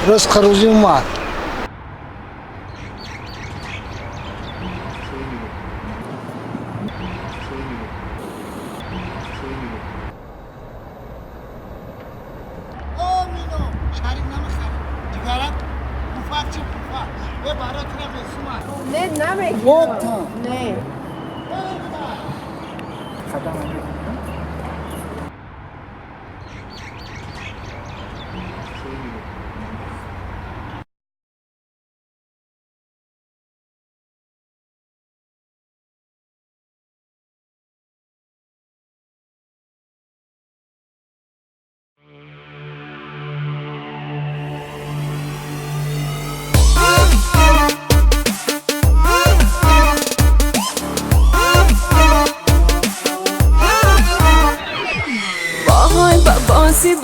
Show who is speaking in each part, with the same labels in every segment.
Speaker 1: رزق روزی اومد.
Speaker 2: نه نمیگی نه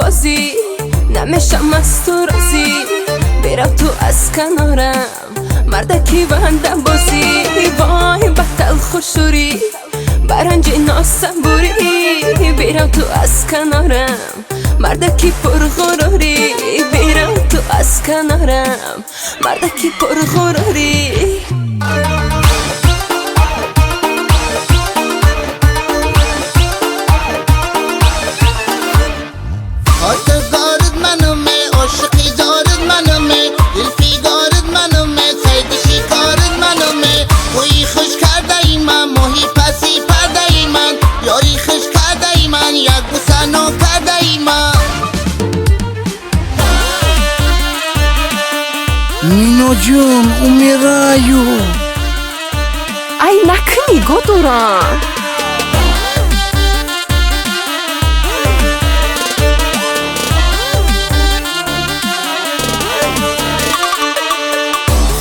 Speaker 3: بازی نمیشم از تو راضی برم تو از کنارم مردکی بندم بازی وای بطل خوشوری برنج ناسنبوری برم تو از کنارم مردکی پرغروری برم تو از کنارم مردکی پرغروری
Speaker 1: مینو جون امیرایو
Speaker 3: ای نکنی گدوران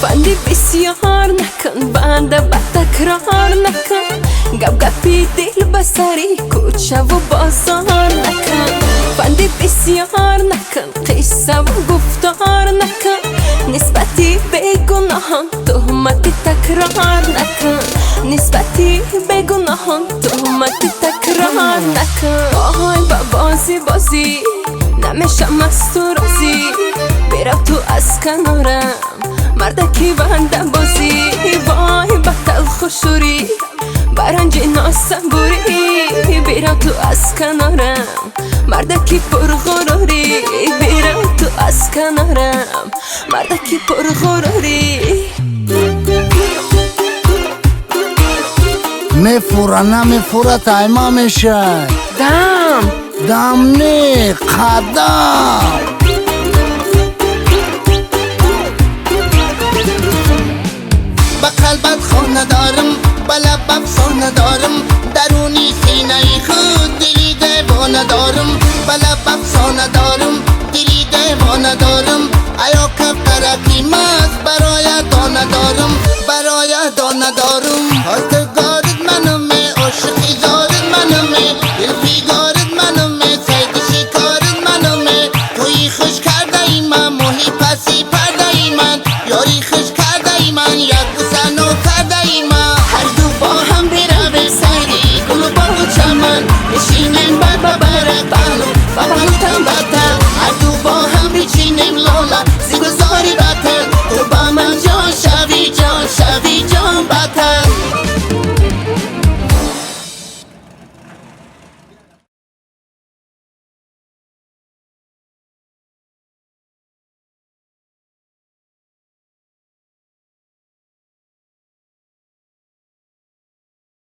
Speaker 3: فندی بسیار نکن بنده با تکرار نکن گب گپی دل بسری کوچه و بازار نکن فندی بسیار نکن قصه و گفتار نکن نسبتی به گناهان تهمتی تکرار نکن نسبتی به گناهان تهمتی تکرار نکن آهای با بازی نمیشم از تو راضی برم تو از کنارم مردکی بندم بازی وای بطل خوشوری برنج ناسنبوری برم تو از کنارم مردکی پرغروری برم تو از کنارم مردکی پرغروری
Speaker 1: میفوره نمیفوره تایما میشه دم نه قدم
Speaker 4: با قلبت خونه دارم با لبم سونه دارم درونی سینه خود دلی دیوانه دارم با لبم سونه دارم دلی دیوانه دارم ایا کفترکی مست برای دانه دارم برای دانه دارم